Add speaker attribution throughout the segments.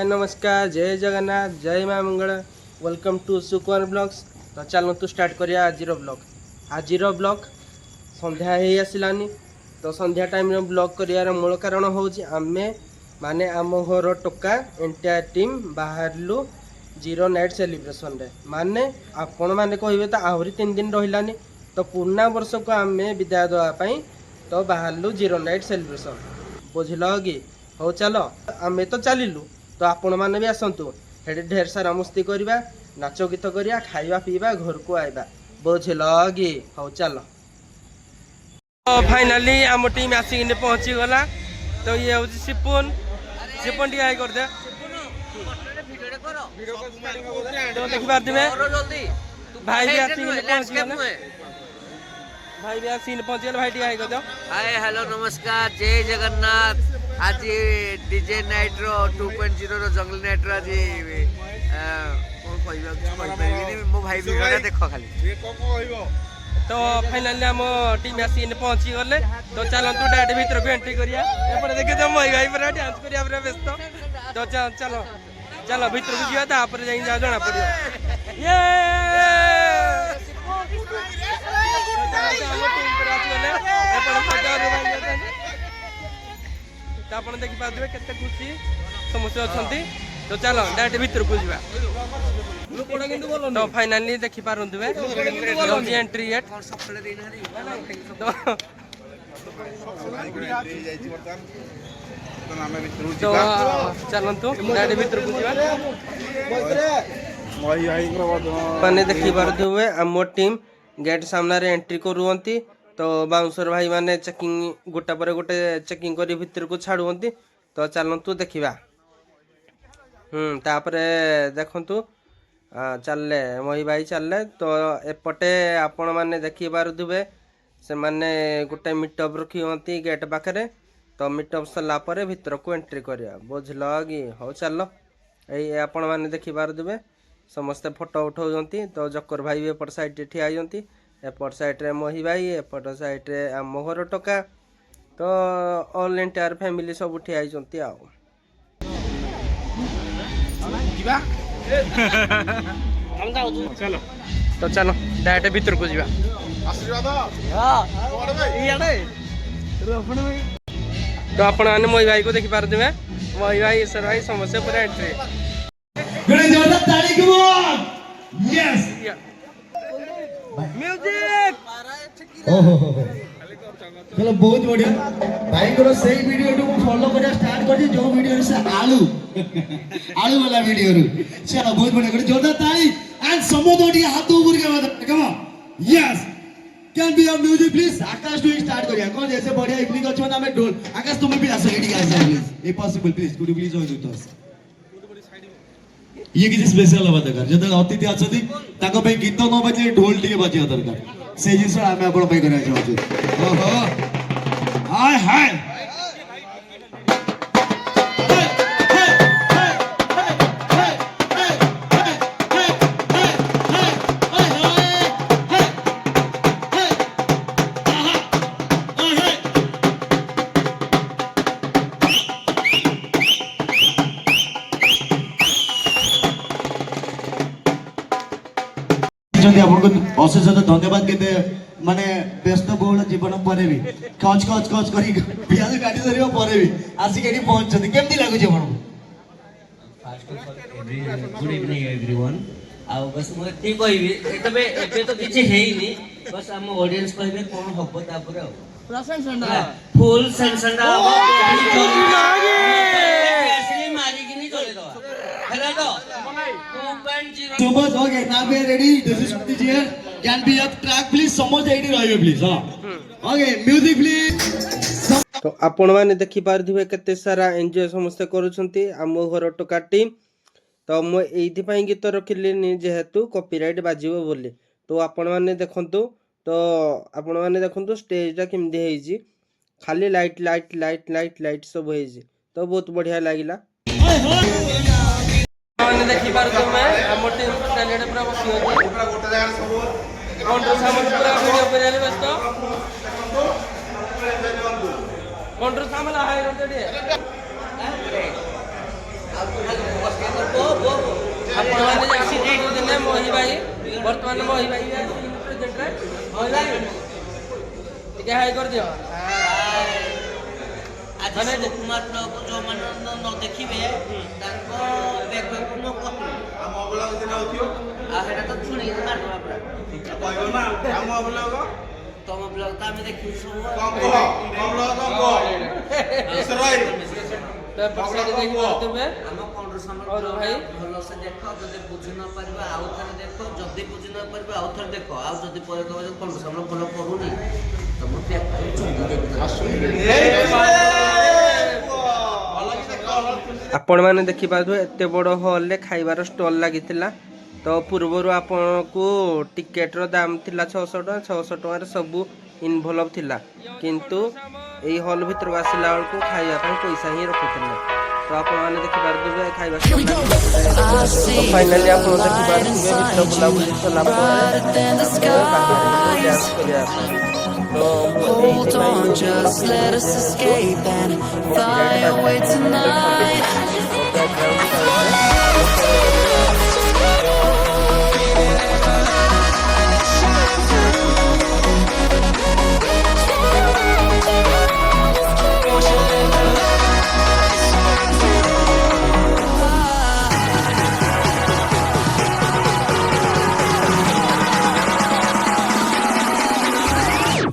Speaker 1: नमस्कार जय जगन्नाथ जय माँ मंगल वेलकम टू सुकुमार ब्लॉग्स। तो चलतु स्टार्ट करिया आज ब्लॉग संध्या हो आसलानी। तो संध्या टाइम ब्लॉग करार मूल कारण हूँ आमे माने आम घर टोका एंटायर टीम बाहरलु जीरो नाइट सेलिब्रेशन रे माने आपण माने कहिबे तो आहरी 3 दिन रहिलानी। तो पुराना वर्ष को आमे विदाय देवाई तो बाहरलु जीरो नाइट सेलिब्रेशन बुझल कि हो चलो आमे तो चलिलु। तो आपण मैंने भी आसतु हेटे ढेर सारा मस्ती करवा नाच गीत करिया खाइबा पीवा घर को आइबा बुझल कि हो चलो। फाइनाली आम टीम आसिक पहुँची गला। तो ये हूँ सिपुन सिपुन टी कर दे तो देखी पारे भाई भी आसिक पहुँची भाई भी आसिक पहुँची भाई टी कर दो।
Speaker 2: हाय हेलो नमस्कार जय जगन्नाथ। आज डीजे नाइट रो 2.0 रो जंगल नाइट रो आज मो भाई वीडियो देख खाली
Speaker 1: तो फाइनाली आम टीम आसिक पहुँची गले। तो चलतु डायरेक्ट भीतर को एंट्री करिया एपटे देखे तो मई भाई पूरा डांस करिया पूरा व्यस्त। तो चलो चलो भीतर को जीवा तापर जाई जना पड़ियो ये आप देखी पारे केते खुशी समस्त अच्छा। तो चलो डायरेक्ट भीतर को जीवा। तो फाइनाली देखी पारे एंट्री गेट तो चलतु डायरेक्ट भीतर को जीवा। मैंने देखी पारे आम टीम गेट सामने एंट्री करुँच। तो बाउंसर भाई माने चेकिंग गोटा पर गोटे चेकिंग कर भीतर को छाड़ुंती। तो चलतु देखा तापरे देखंतु चलले मही भाई चलले। तो एपटे आपण माने देखी पारुथिबे से माने गोटे मीटअप रखी गेट पाखे। तो मीटअप सरला परे भीतर को एंट्री करिया बुझल कि हो चलो ये आपण माने देखी पारुथिबे समस्ते फोटो उठाउछंती। तो जकर भाई भी एपट साइड ठिया होती एपट साइड रे मही भाई एपट साइड रे आम घर टोका। तो ऑल एंटायर फैमिली सब ठिया होती आ चलो। तो चलो डायरेक्ट भीतर को जीवा। तो आपण माने मही भाई को देखी पारे मही भाई ईश्वर भाई समस्या पूरा एंट्री म्यूजिक
Speaker 3: चलो बहुत बढ़िया भाई को सही वीडियो को फॉलो करिया स्टार्ट कर जो वीडियो से आलू आलू वाला वीडियो चलो बहुत बढ़िया कर जोरदार ताली एंड समोदोडी हाथ ऊपर के बाद come on yes can be your music please. Akash to start करिया कौन जैसे बढ़िया इवनिंग अछि ना हमें ढोल आकाश तुम भी आसो ready guys please if possible please could you please join with us. ये किसी स्पेशल हवा दरकार जद अतिथि आछथि ताको पे गीत न बजे ढोल टिके बजिया दरकार से जिंस आमे आपण पे करा चाहू। ओहो हाय हाय आपको अशेष धन्यवाद के माने व्यस्त बहुल जीवन पर भी कच कच कच करी पियाज काटी धरिबा पर भी आसी केडी पहुंचछथि केमती लागु जे आपण
Speaker 2: first of all good evening everyone आ बस मो ठीक कहबी एतबे एबे तो किछि हेइनी बस हम ऑडियंस कहबे कोन हबो तापर आ प्रशंसा फुल सेंसंडा असली मारी किनी चले दो हेला तो 2.0
Speaker 3: सुबह okay now we are ready this is Shruti ji here can be up track please समझ एडी रहियो प्लीज हां ओके म्यूजिक प्लीज।
Speaker 1: तो आपण माने देखि पारथिबे केते सारा एन्जॉय समस्त करूछंती आम घर टोका टीम। तो मो एथि पई गीत रखिलेनी जेहेतु कॉपीराइट बाजिबो बोली। तो आपण माने देखंतु तो आपण माने देखंतु स्टेज टा केमदी हेजी खाली light light light light light सब हेजी। तो बहुत बढ़िया लागिला माने देखि पारथुमे आम टीम टैलेंट पूरा बसी होती पूरा गोटे जगह सब काउंटर सामान पूरा वीडियो करे व्यस्त काउंटर सामान हाय रोटे ଆପଣମାନେ ଜାଣିଛନ୍ତି ମହି ଭାଇ ବର୍ତ୍ତମାନ ମହି ଭାଇ ପ୍ରେଜେଣ୍ଟରେ ମହି ଭାଇ ଟିକେ ହାଇ କରିଦିଅ।
Speaker 2: ଆଜି କୁମାର ବ୍ଲଗକୁ ଯୋଉମାନେ ନ ଦେଖିବେ ତାଙ୍କ ବେକକୁ ନ କଟୁ ଆଉ ସେଟା ତ ଶୁଣିକି ମାରିଦେବା ପୁରା ତମ ବ୍ଲଗ ତ ଆମେ ଦେଖିଛୁ ସବୁ ଆମ କଣ୍ଡର ସମୟ
Speaker 1: ଭାଇ
Speaker 2: ଭଲସେ ଦେଖ ଯଦି ବୁଝି ନ ପାରିବ ଆଉ ଥରେ ଦେଖ ଯଦି ବୁଝି ନ ପାରିବ ଆଉ ଥରେ ଦେଖ ଆଉ ଯଦି ପରେ କହିବ ଯେ କଣ୍ଡର ସମୟ ଭଲ କରୁନି ତମ
Speaker 1: ଆପଣମାନେ ଦେଖିପାରୁଥିବେ ଏତେ ବଡ଼ ହଲ୍ରେ ଖାଇବାର ଷ୍ଟଲ୍ ଲାଗିଥିଲା। ତ ପୂର୍ବରୁ ଆପଣଙ୍କୁ ଟିକେଟ୍ର ଦାମ ଥିଲା 600 ଟଙ୍କା। 600 ଟଙ୍କାରେ ସବୁ ଇନଭଲ୍ଭ ଥିଲା, କିନ୍ତୁ ଏଇ ହଲ୍ ଭିତରକୁ ଆସିଲା ବେଳକୁ ଖାଇବା ପାଇଁ ପଇସା ହିଁ ରଖୁଥିଲେ। ତ ଆପଣମାନେ ଦେଖିପାରୁଥିବେ ଖାଇବା ଷ୍ଟଲ୍ ଫାଇନାଲି ଆପଣ ଦେଖିପାରୁଥିବେ ଭିତର ବୁଲାବୁଲି ସରିଲା ପରେ ଡ୍ୟାନ୍ସ କରିବା ପାଇଁ।
Speaker 4: Hold on, just let us escape and fly away tonight.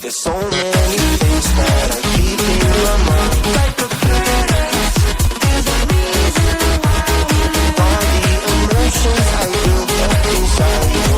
Speaker 4: There's so many things that I keep in my mind. All the emotions I built up inside you.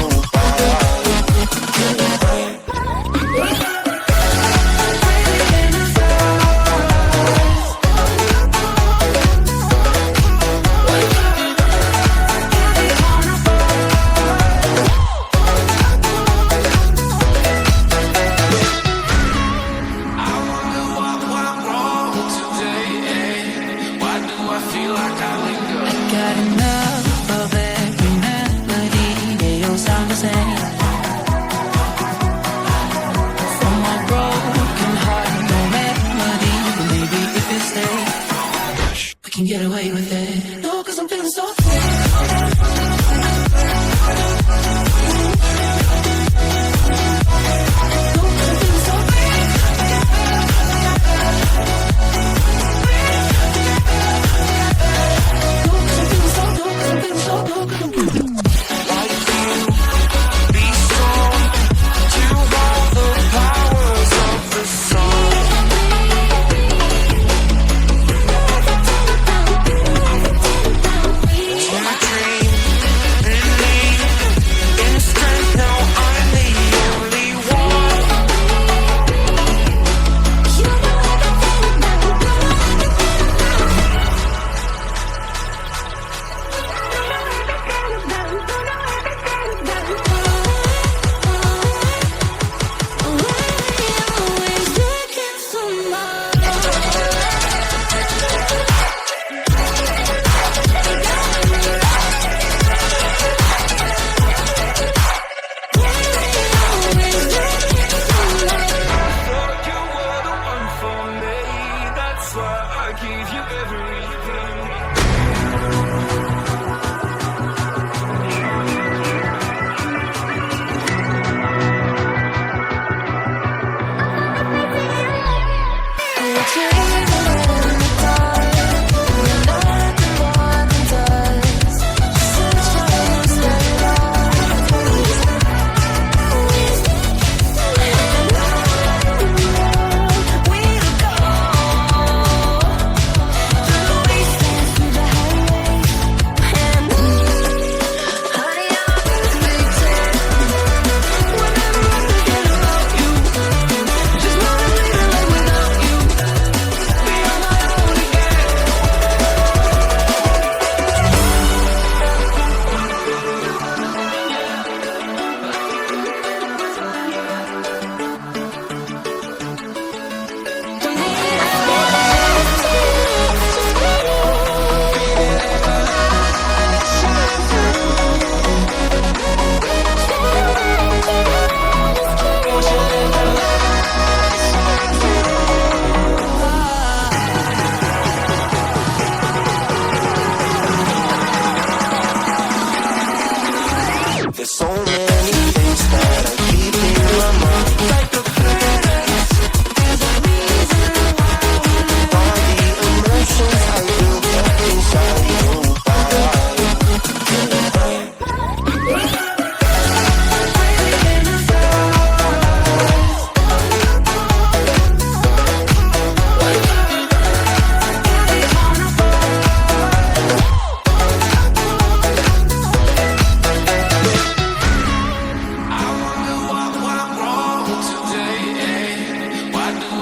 Speaker 4: Got enough of every melody. They all sound the same. From my broken heart, no melody. But maybe if it stays, we can get away with it. No, 'cause I'm feeling so free.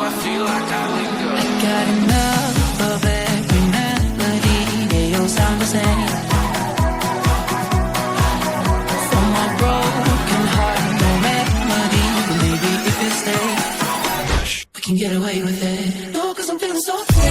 Speaker 4: I feel like I linger. I got enough of every melody. They all sound the same. From my broken heart, no remedy. But maybe if you stay, we can get away with it. No, 'cause I'm feeling so free.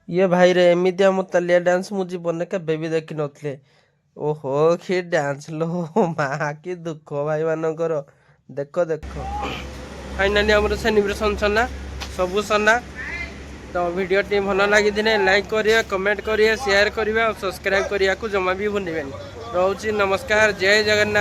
Speaker 1: ये भाई रे एमितिया मुतालिया dance मुझे बने केबे भी देखि नथले ओहो कि डांस लो माँ कि दुख भाई मानकर देख देख फाइनाली आम सेलिब्रेशन सना सबू सना तो वीडियो टी भल लगी लाइक करिए कमेंट करिए शेयर करिए और सब्सक्राइब करने को जमा भी भूलिबेनि रोची नमस्कार जय जगन्नाथ।